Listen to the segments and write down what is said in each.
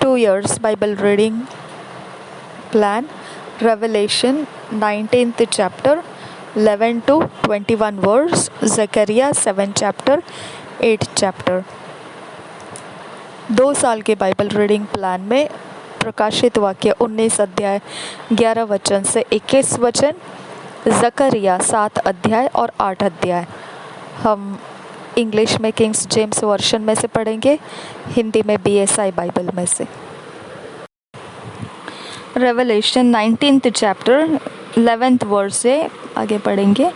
2 years Bible reading plan. Revelation 19th chapter 11 to 21 verse. Zechariah 7 chapter 8 chapter. 2 साल के Bible reading plan में प्रकाशित वाक्य 19 अध्याय 11 वचन से 21 वचन, जकरिया 7 अध्याय और 8 अध्याय। हम इंग्लिश में किंग्स जेम्स वर्शन में से पढ़ेंगे, हिंदी में BSI बाइबल में से। Revelation 19th chapter 11th verse से आगे पढ़ेंगे।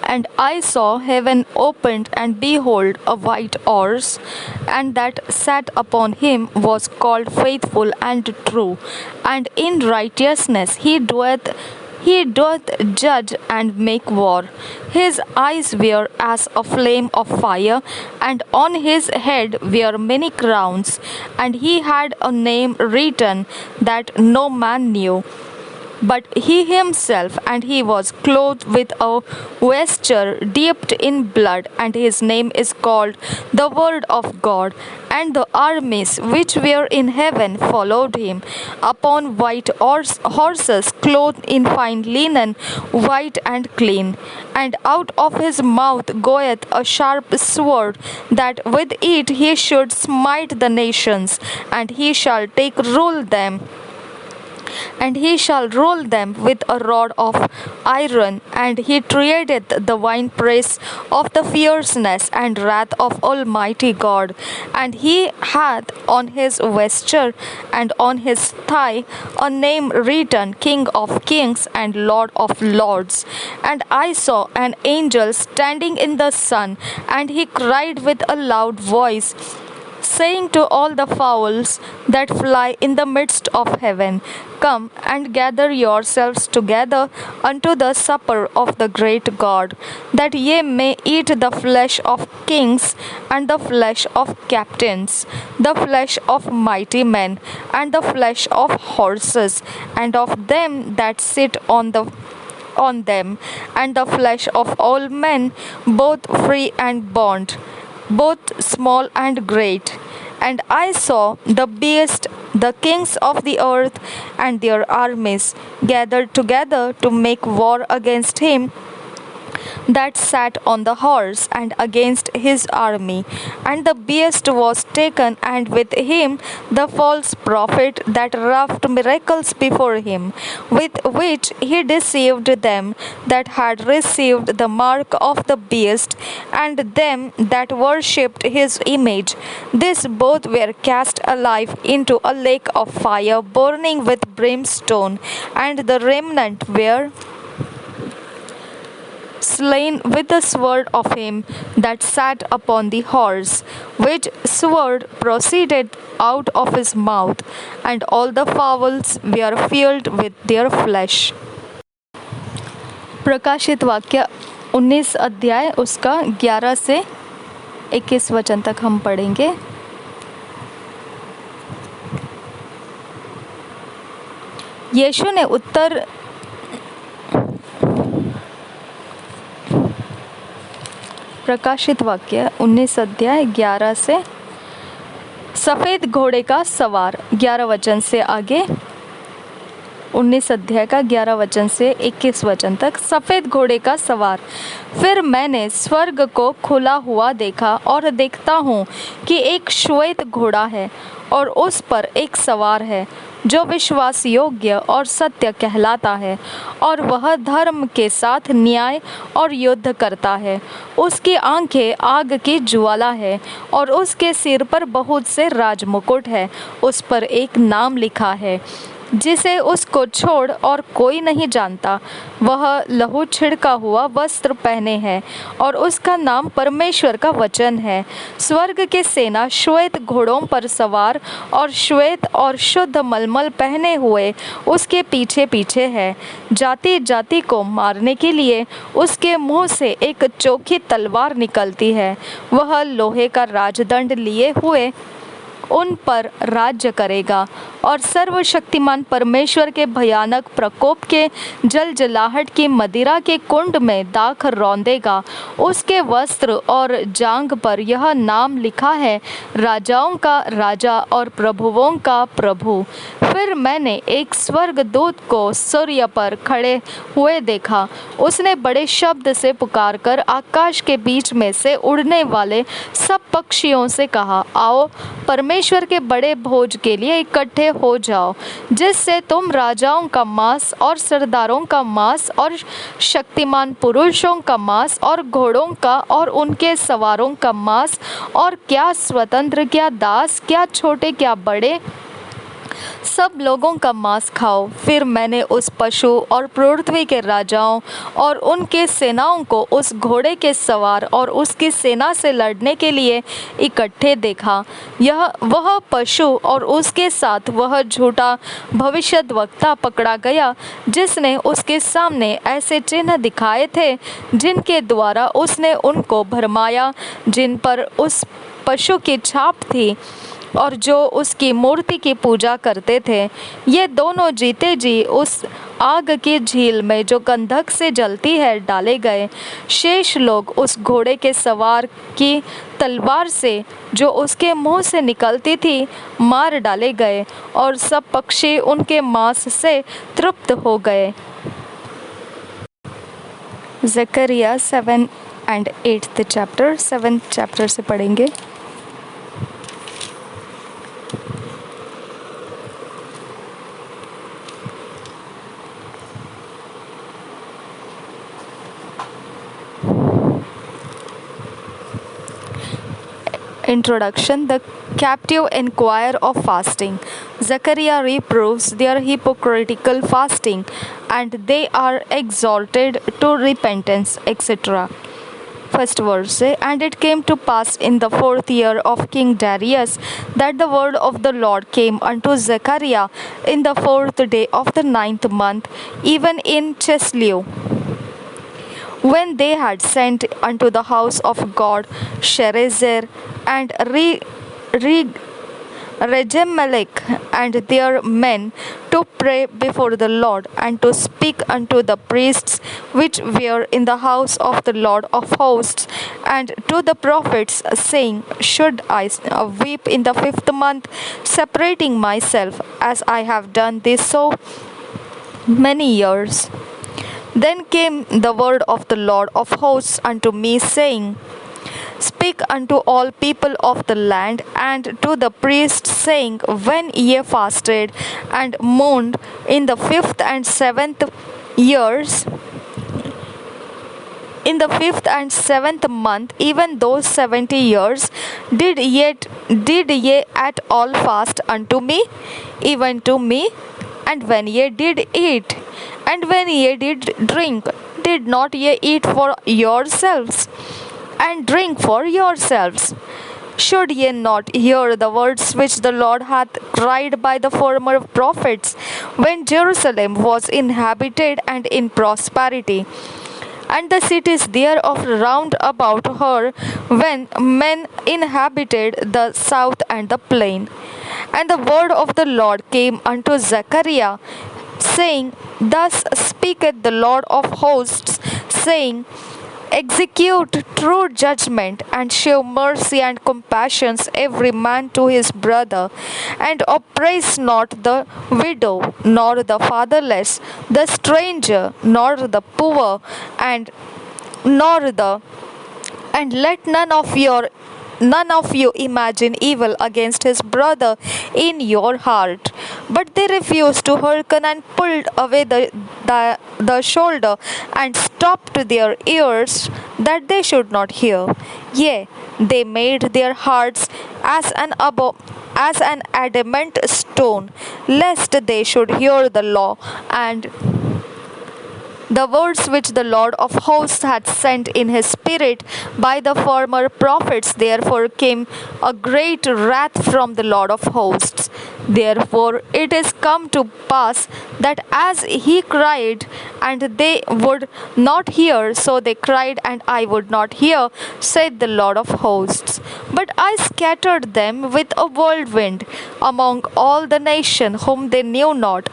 And I saw heaven opened, and behold, a white horse, and that sat upon him was called Faithful and True, and in righteousness he doth judge and make war. His eyes were as a flame of fire, and on his head were many crowns, and he had a name written that no man knew but he himself, and he was clothed with a vesture dipped in blood, and his name is called the Word of God. And the armies which were in heaven followed him upon white horses, clothed in fine linen, white and clean. And out of his mouth goeth a sharp sword, that with it he should smite the nations, and he shall rule them. And he shall rule them with a rod of iron, and he treadeth the winepress of the fierceness and wrath of Almighty God. And he hath on his vesture and on his thigh a name written, King of Kings and Lord of Lords. And I saw an angel standing in the sun, and he cried with a loud voice, saying to all the fowls that fly in the midst of heaven, Come and gather yourselves together unto the supper of the great God, that ye may eat the flesh of kings, and the flesh of captains, the flesh of mighty men, and the flesh of horses, and of them that sit on them, and the flesh of all men, both free and bond, both small and great. And I saw the beast, the kings of the earth, and their armies gathered together to make war against him that sat on the horse, and against his army. And the beast was taken, and with him the false prophet that wrought miracles before him, with which he deceived them that had received the mark of the beast, and them that worshipped his image. These both were cast alive into a lake of fire burning with brimstone, and the remnant were slain with the sword of him that sat upon the horse, which sword proceeded out of his mouth, and all the fowls were filled with their flesh. प्रकाशित वाक्य 19 अध्याय उसका 11 से 21 वचन तक हम पढ़ेंगे। यीशु ने उत्तर प्रकाशित वाक्य 19 अध्याय 11 से सफ़ेद घोड़े का सवार 11 वचन से आगे, 19 अध्याय का 11 वचन से 21 वचन तक। सफ़ेद घोड़े का सवार। फिर मैंने स्वर्ग को खुला हुआ देखा, और देखता हूँ कि एक श्वेत घोड़ा है, और उस पर एक सवार है, जो विश्वास योग्य और सत्य कहलाता है, और वह धर्म के साथ न्याय और युद्ध करता है। उसकी आंखें आग की ज्वाला है, और उसके सिर पर बहुत से राजमुकुट है। उस पर एक नाम लिखा है जिसे उसको छोड़ और कोई नहीं जानता। वह लहू छिड़का हुआ वस्त्र पहने है, और उसका नाम परमेश्वर का वचन है। स्वर्ग के सेना श्वेत घोड़ों पर सवार और श्वेत और शुद्ध मलमल पहने हुए उसके पीछे पीछे है। जाति जाति को मारने के लिए उसके मुंह से एक चोखी तलवार निकलती है। वह लोहे का राजदंड लिए हुए उन पर राज्य करेगा, और सर्वशक्तिमान परमेश्वर के भयानक प्रकोप के जलजलाहट की मदिरा के कुंड में दाख रौंदेगा। उसके वस्त्र और जांघ पर यह नाम लिखा है, राजाओं का राजा और प्रभुओं का प्रभु। फिर मैंने एक स्वर्गदूत को सूर्य पर खड़े हुए देखा। उसने बड़े शब्द से पुकारकर आकाश के बीच में से उड़ने वाले सब पक्षियों से कहा, आओ परमेश्वर के बड़े भोज के लिए इकट्ठे हो जाओ, जिससे तुम राजाओं का मांस और सरदारों का मांस और शक्तिमान पुरुषों का मांस और घोड़ों का और उनके सवारों का मांस, और क्या स्वतंत्र, क्या दास, क्या छोटे, क्या बड़े, सब लोगों का मांस खाओ। फिर मैंने उस पशु और पृथ्वी के राजाओं और उनके सेनाओं को उस घोड़े के सवार और उसकी सेना से लड़ने के लिए इकट्ठे देखा। वह पशु और उसके साथ वह झूठा भविष्यद्वक्ता पकड़ा गया, जिसने उसके सामने ऐसे चिन्ह दिखाए थे जिनके द्वारा उसने उनको भरमाया, जिन पर उस पशु की छाप थी और जो उसकी मूर्ति की पूजा करते थे। ये दोनों जीते जी उस आग की झील में जो गंधक से जलती है डाले गए। शेष लोग उस घोड़े के सवार की तलवार से जो उसके मुंह से निकलती थी मार डाले गए, और सब पक्षी उनके मांस से तृप्त हो गए। Zakaria 7 and 8th chapter, 7th chapter से पढ़ेंगे। Introduction. The captive inquire of fasting. Zechariah reproves their hypocritical fasting, and they are exhorted to repentance, etc. First verse, and it came to pass in the 4th year of King Darius that the word of the Lord came unto Zechariah in the 4th day of the 9th month, even in Chesleu. When they had sent unto the house of God Sherezer and Regemelech and their men to pray before the Lord, and to speak unto the priests which were in the house of the Lord of hosts, and to the prophets, saying, Should I weep in the 5th month, separating myself, as I have done this so many years? Then came the word of the Lord of hosts unto me, saying, Speak unto all people of the land, and to the priests, saying, When ye fasted and mourned in the 5th and 7th years, in the 5th and 7th month, even those 70 years, did ye at all fast unto me, even to me? And when ye did eat, and when ye did drink, did not ye eat for yourselves, and drink for yourselves? Should ye not hear the words which the Lord hath cried by the former prophets, when Jerusalem was inhabited and in prosperity, and the cities thereof round about her, when men inhabited the south and the plain? And the word of the Lord came unto Zechariah, saying, Thus speaketh the Lord of hosts, saying, Execute true judgment, and show mercy and compassion every man to his brother, and oppress not the widow, nor the fatherless, the stranger, nor the poor, and let none of you imagine evil against his brother in your heart. But they refused to hearken, and pulled away the shoulder, and stopped their ears, that they should not hear. Yea, they made their hearts as an adamant stone, lest they should hear the law and the words which the Lord of hosts had sent in his spirit by the former prophets. Therefore came a great wrath from the Lord of hosts. Therefore it is come to pass that as he cried, and they would not hear, so they cried, and I would not hear, said the Lord of hosts. But I scattered them with a whirlwind among all the nation whom they knew not.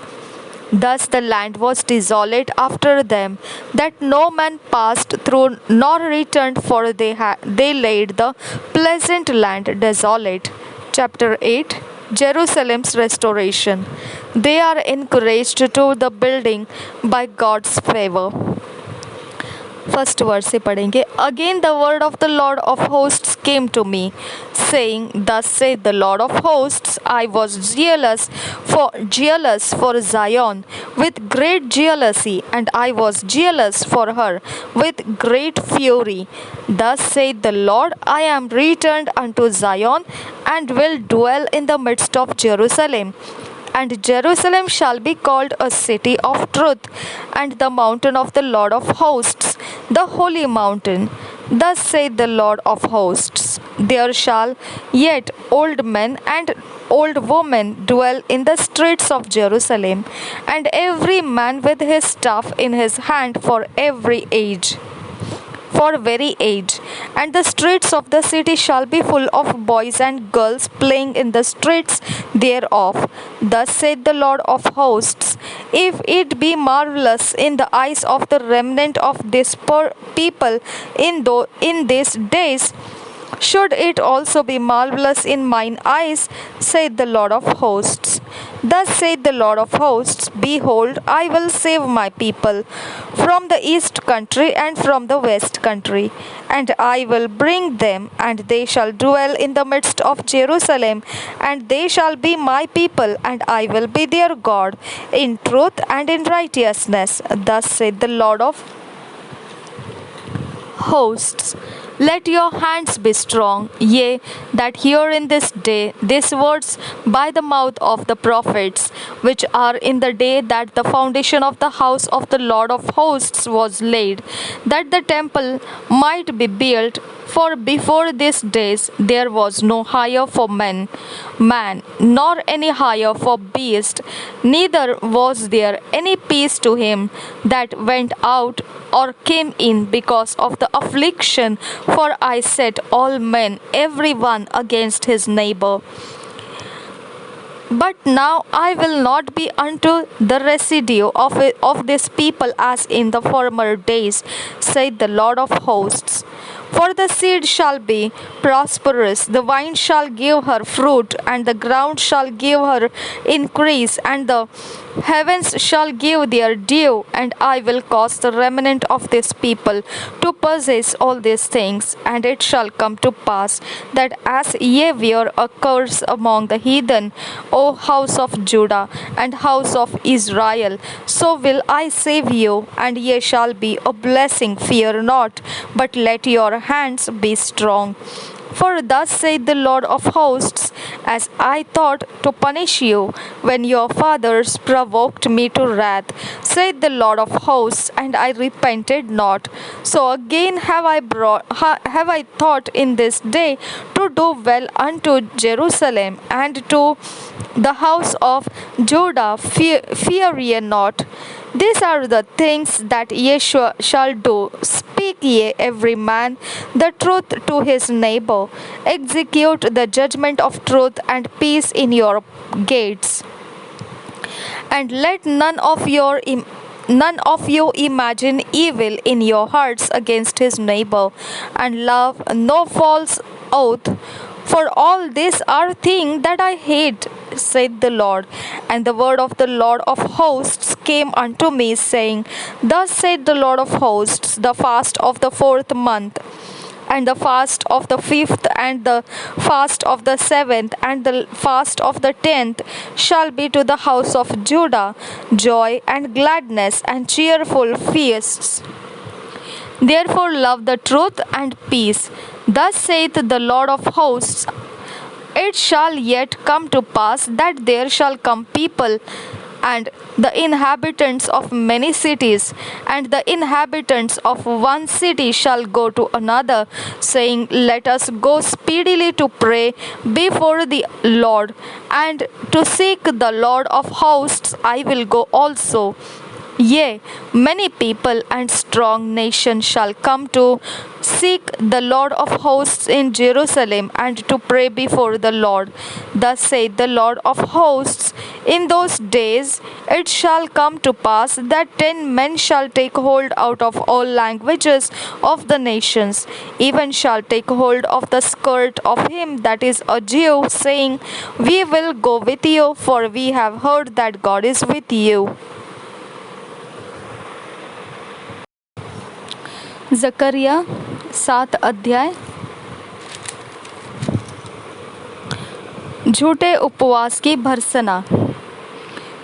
Thus the land was desolate after them, that no man passed through nor returned, for they laid the pleasant land desolate. Chapter 8. Jerusalem's restoration. They are encouraged to the building by God's favor. First word से पढ़ेंगे. Again the word of the Lord of hosts came to me, saying, Thus saith the Lord of hosts, I was jealous for Zion with great jealousy, and I was jealous for her with great fury. Thus saith the Lord, I am returned unto Zion, and will dwell in the midst of Jerusalem. And Jerusalem shall be called a city of truth, and the mountain of the Lord of hosts, the holy mountain. Thus saith the Lord of hosts, There shall yet old men and old women dwell in the streets of Jerusalem, and every man with his staff in his hand for very age. And the streets of the city shall be full of boys and girls playing in the streets thereof. Thus saith the Lord of hosts, If it be marvelous in the eyes of the remnant of this people in these days, should it also be marvelous in mine eyes, saith the Lord of hosts. Thus saith the Lord of hosts, Behold, I will save my people from the east country and from the west country, and I will bring them, and they shall dwell in the midst of Jerusalem, and they shall be my people, and I will be their God, in truth and in righteousness. Thus saith the Lord of hosts. Let your hands be strong, yea, that hear in this day these words by the mouth of the prophets, which are in the day that the foundation of the house of the Lord of hosts was laid, that the temple might be built. For before these days there was no hire for man, nor any hire for beast, neither was there any peace to him that went out or came in because of the affliction. For I set all men, every one against his neighbor. But now I will not be unto the residue of this people as in the former days, saith the Lord of hosts. For the seed shall be prosperous, the vine shall give her fruit, and the ground shall give her increase, and the heavens shall give their dew, and I will cause the remnant of this people to possess all these things. And it shall come to pass that as ye were a curse among the heathen, O house of Judah and house of Israel, so will I save you, and ye shall be a blessing. Fear not, but let your hands be strong. For thus saith the Lord of hosts, as I thought to punish you when your fathers provoked me to wrath, saith the Lord of hosts, and I repented not. So again have I thought in this day to do well unto Jerusalem and to the house of Judah. Fear ye not. These are the things that ye shall do. Speak ye every man the truth to his neighbor. Execute the judgment of truth and peace in your gates. And let none of you imagine evil in your hearts against his neighbor, and love no false oath. For all these are things that I hate, saith the Lord. And the word of the Lord of hosts came unto me, saying, Thus saith the Lord of hosts, the fast of the 4th month, and the fast of the 5th, and the fast of the 7th, and the fast of the 10th shall be to the house of Judah joy and gladness and cheerful feasts. Therefore love the truth and peace. Thus saith the Lord of hosts, It shall yet come to pass that there shall come people and the inhabitants of many cities, and the inhabitants of one city shall go to another, saying, Let us go speedily to pray before the Lord, and to seek the Lord of hosts. I will go also. Yea, many people and strong nations shall come to seek the Lord of hosts in Jerusalem, and to pray before the Lord. Thus saith the Lord of hosts, In those days it shall come to pass that 10 men shall take hold out of all languages of the nations, even shall take hold of the skirt of him that is a Jew, saying, We will go with you, for we have heard that God is with you. जकरिया 7 अध्याय। झूठे उपवास की भर्त्सना।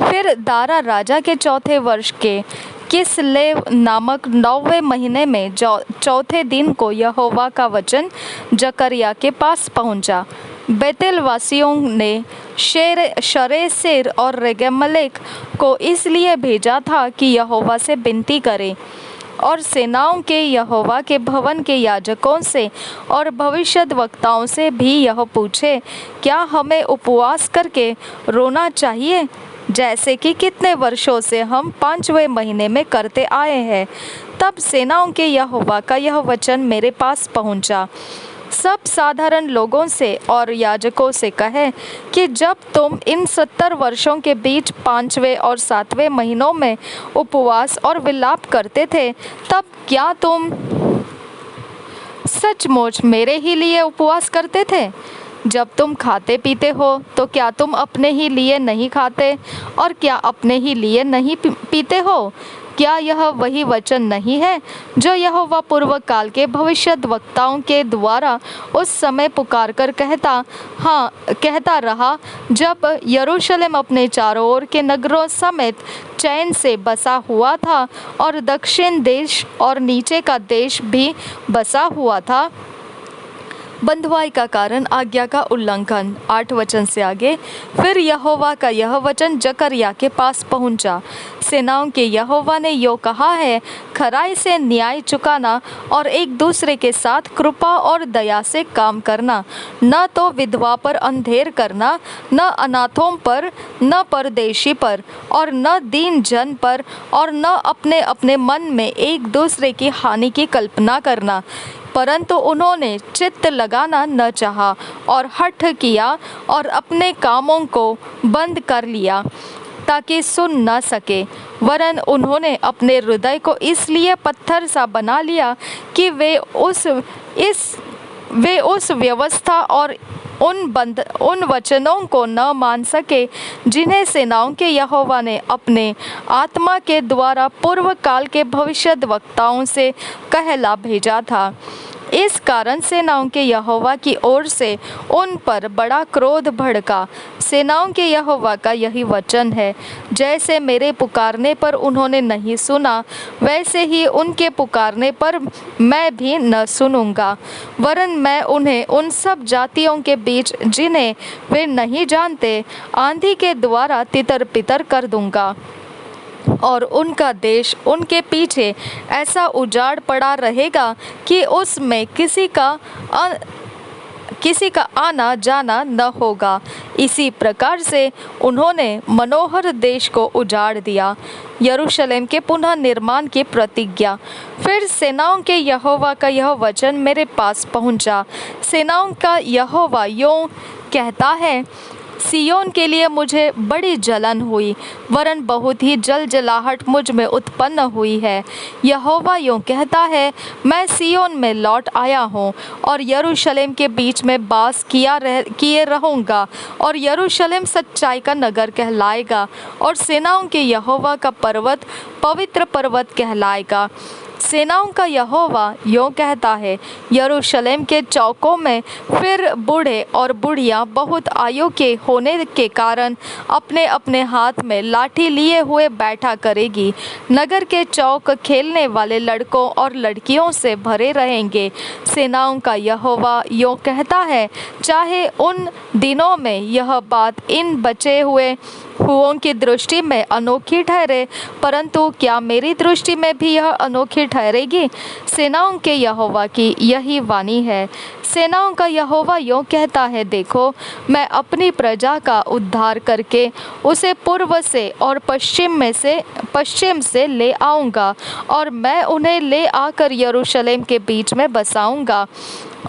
फिर दारा राजा के चौथे वर्ष के Kislev नामक 9वें महीने में चौथे दिन को यहोवा का वचन जकरिया के पास पहुंचा। बेतेल वासियों ने शरेसेर और रेगेमलेक को इसलिए भेजा था कि यहोवा से विनती करें और सेनाओं के यहोवा के भवन के याजकों से और भविष्यद्वक्ताओं से भी यह पूछे, क्या हमें उपवास करके रोना चाहिए, जैसे कि कितने वर्षों से हम 5वें महीने में करते आए हैं। तब सेनाओं के यहोवा का यह वचन मेरे पास पहुंचा। सब साधारण लोगों से और याजकों से कहे कि जब तुम इन 70 वर्षों के बीच 5वें और 7वें महीनों में उपवास और विलाप करते थे, तब क्या तुम सचमुच मेरे ही लिए उपवास करते थे? जब तुम खाते पीते हो तो क्या तुम अपने ही लिए नहीं खाते, और क्या अपने ही लिए नहीं पीते हो? क्या यह वही वचन नहीं है जो यहोवा पूर्व काल के भविष्यद्वक्ताओं के द्वारा उस समय पुकार कर कहता रहा, जब यरूशलेम अपने चारों ओर के नगरों समेत चैन से बसा हुआ था और दक्षिण देश और नीचे का देश भी बसा हुआ था? बंधुआई का कारण आज्ञा का उल्लंघन। 8 वचन से आगे। फिर यहोवा का यह वचन जकरिया के पास पहुंचा। सेनाओं के यहोवा ने यो कहा है, खराई से न्याय चुकाना और एक दूसरे के साथ कृपा और दया से काम करना, न तो विधवा पर अंधेर करना, न अनाथों पर, न परदेशी पर, और न दीन जन पर, और न अपने अपने मन में एक दूसरे की हानि की कल्पना करना। परंतु उन्होंने चित्त लगाना न चाहा और हठ किया और अपने कामों को बंद कर लिया ताकि सुन न सके, वरन उन्होंने अपने हृदय को इसलिए पत्थर सा बना लिया कि वे उस व्यवस्था और उन वचनों को न मान सके जिन्हें सेनाओं के यहोवा ने अपने आत्मा के द्वारा पूर्व काल के भविष्यद्वक्ताओं से कहला भेजा था। इस कारण सेनाओं के यहोवा की ओर से उन पर बड़ा क्रोध भड़का। सेनाओं के यहोवा का यही वचन है, जैसे मेरे पुकारने पर उन्होंने नहीं सुना, वैसे ही उनके पुकारने पर मैं भी न सुनूंगा, वरन मैं उन्हें उन सब जातियों के बीच जिन्हें वे नहीं जानते आंधी के द्वारा तितर बितर कर दूंगा, और उनका देश उनके पीछे ऐसा उजाड़ पड़ा रहेगा कि उसमें किसी का आना जाना न होगा। इसी प्रकार से उन्होंने मनोहर देश को उजाड़ दिया। यरूशलेम के पुनः निर्माण की प्रतिज्ञा। फिर सेनाओं के यहोवा का यह वचन मेरे पास पहुंचा। सेनाओं का यहोवा यूं कहता है, सियोन के लिए मुझे बड़ी जलन हुई, वरन बहुत ही जलजलाहट मुझ में उत्पन्न हुई है। यहोवा यूं कहता है, मैं सियोन में लौट आया हूँ और यरूशलेम के बीच में बास किए रहूँगा, और यरूशलेम सच्चाई का नगर कहलाएगा, और सेनाओं के यहोवा का पर्वत पवित्र पर्वत कहलाएगा। सेनाओं का यहोवा यूं कहता है, यरूशलेम के चौकों में फिर बूढ़े और बुढ़ियाँ बहुत आयु के होने के कारण अपने अपने हाथ में लाठी लिए हुए बैठा करेगी। नगर के चौक खेलने वाले लड़कों और लड़कियों से भरे रहेंगे। सेनाओं का यहोवा यूं कहता है, चाहे उन दिनों में यह बात इन बचे हुओं की दृष्टि में अनोखी ठहरे, परंतु क्या मेरी दृष्टि में भी यह अनोखी ठहरेगी? सेनाओं के यहोवा की यही वाणी है। सेनाओं का यहोवा यूँ कहता है, देखो, मैं अपनी प्रजा का उद्धार करके उसे पूर्व से और पश्चिम से ले आऊँगा, और मैं उन्हें ले आकर यरूशलेम के बीच में बसाऊँगा,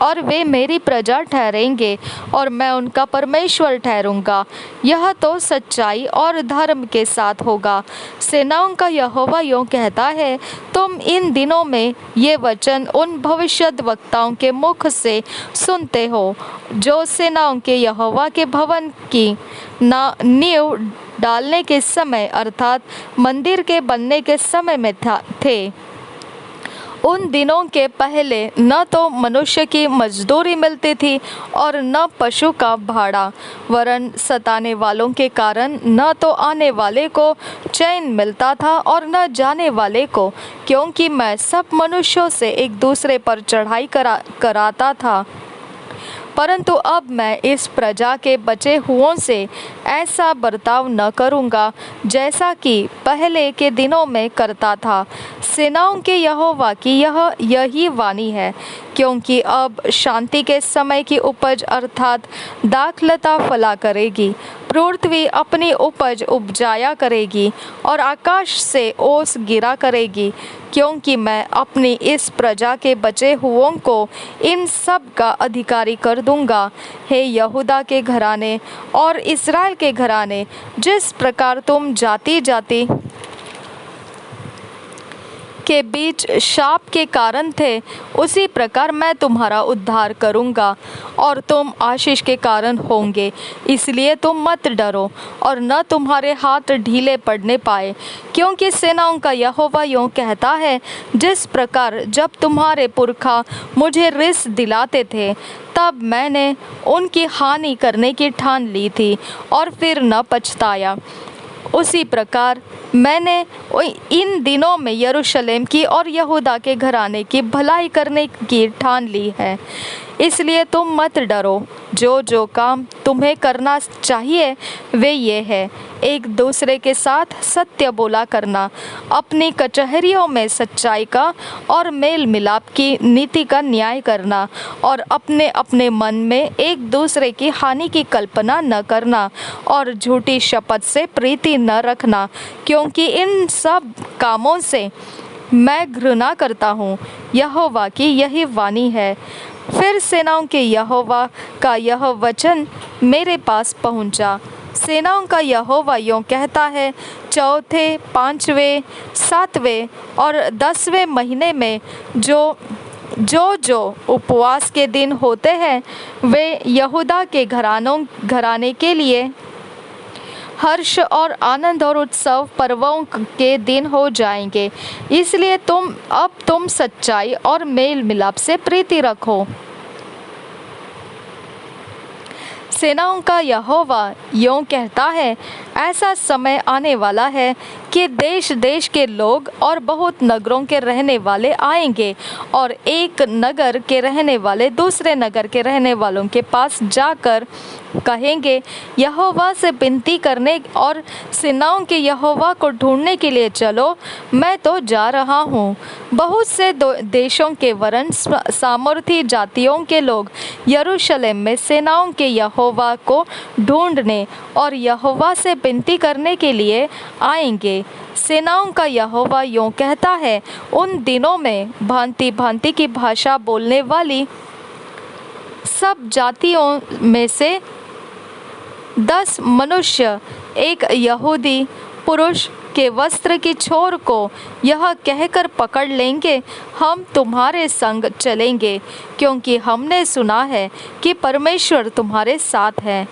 और वे मेरी प्रजा ठहरेंगे और मैं उनका परमेश्वर ठहरूंगा। यह तो सच्चाई और धर्म के साथ होगा। सेनाओं का यहोवा यूँ कहता है, तुम इन दिनों में ये वचन उन भविष्यद्वक्ताओं के मुख से सुनते हो जो सेनाओं के यहोवा के भवन की नींव डालने के समय अर्थात मंदिर के बनने के समय में थे। उन दिनों के पहले न तो मनुष्य की मजदूरी मिलती थी और न पशु का भाड़ा, वरन सताने वालों के कारण न तो आने वाले को चैन मिलता था और न जाने वाले को, क्योंकि मैं सब मनुष्यों से एक दूसरे पर चढ़ाई कराता था। परंतु अब मैं इस प्रजा के बचे हुओं से ऐसा बर्ताव न करूँगा जैसा कि पहले के दिनों में करता था। सेनाओं के यहोवा की यही वाणी है, क्योंकि अब शांति के समय की उपज अर्थात दाखलता फला करेगी, पृथ्वी अपनी उपज उपजाया करेगी और आकाश से ओस गिरा करेगी, क्योंकि मैं अपनी इस प्रजा के बचे हुओं को इन सब का अधिकारी कर दूंगा। हे यहूदा के घराने और इस्राएल के घराने, जिस प्रकार तुम जाति जाति के बीच शाप के कारण थे, उसी प्रकार मैं तुम्हारा उद्धार करूंगा और तुम आशीष के कारण होंगे। इसलिए तुम मत डरो और न तुम्हारे हाथ ढीले पड़ने पाए, क्योंकि सेनाओं का यहोवा यूँ कहता है, जिस प्रकार जब तुम्हारे पुरखा मुझे रिस दिलाते थे, तब मैंने उनकी हानि करने की ठान ली थी और फिर न पछताया, उसी प्रकार मैंने इन दिनों में यरूशलेम की और यहूदा के घराने की भलाई करने की ठान ली है। इसलिए तुम मत डरो। जो काम तुम्हें करना चाहिए वे ये है, एक दूसरे के साथ सत्य बोला करना, अपनी कचहरियों में सच्चाई का और मेल मिलाप की नीति का न्याय करना, और अपने अपने मन में एक दूसरे की हानि की कल्पना न करना और झूठी शपथ से प्रीति न रखना, क्योंकि इन सब कामों से मैं घृणा करता हूँ। यहोवा की यही वाणी है। फिर सेनाओं के यहोवा का यह वचन मेरे पास पहुंचा। सेनाओं का यहोवा यूँ कहता है, चौथे, पाँचवें, सातवें और 10वें महीने में जो उपवास के दिन होते हैं, वे यहूदा के घराने के लिए हर्ष और आनंद और उत्सव पर्वों के दिन हो जाएंगे। इसलिए तुम सच्चाई और मेल मिलाप से प्रीति रखो। सेनाओं का यहोवा यूँ कहता है, ऐसा समय आने वाला है कि देश देश के लोग और बहुत नगरों के रहने वाले आएंगे और एक नगर के रहने वाले दूसरे नगर के रहने वालों के पास जाकर कहेंगे, यहोवा से विनती करने और सेनाओं के यहोवा को ढूंढने के लिए चलो, मैं तो जा रहा हूँ। बहुत से देशों के वरन सामर्थी जातियों के लोग यरूशलेम में सेनाओं के यहोवा को ढूंढने और यहोवा से विनती करने के लिए आएंगे। सेनाओं का यहोवा यूँ कहता है, उन दिनों में भांति भांति की भाषा बोलने वाली सब जातियों में से 10 मनुष्य एक यहूदी पुरुष के वस्त्र की छोर को यह कहकर पकड़ लेंगे, हम तुम्हारे संग चलेंगे, क्योंकि हमने सुना है कि परमेश्वर तुम्हारे साथ है।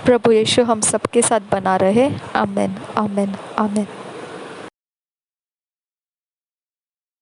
प्रभु यीशु हम सबके साथ बना रहे। आमीन, आमीन, आमीन।